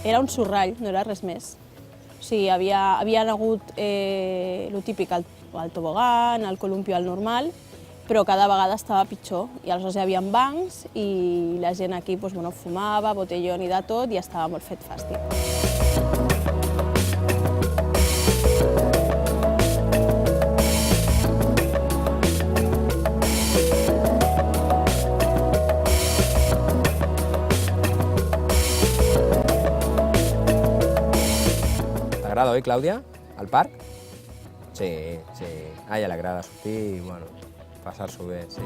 era un sorrall, no era res més. O sigui, havien hagut el típic, el tobogan, el columpio, el normal, però cada vegada estava pitjor. I aleshores hi havia bancs i la gent aquí fumava, botellón i de tot, i estava molt fet fàstic. T'agrada, oi, Clàudia? El parc? Sí, sí. A ella li agrada sortir i, bueno, passar-s'ho bé, sí.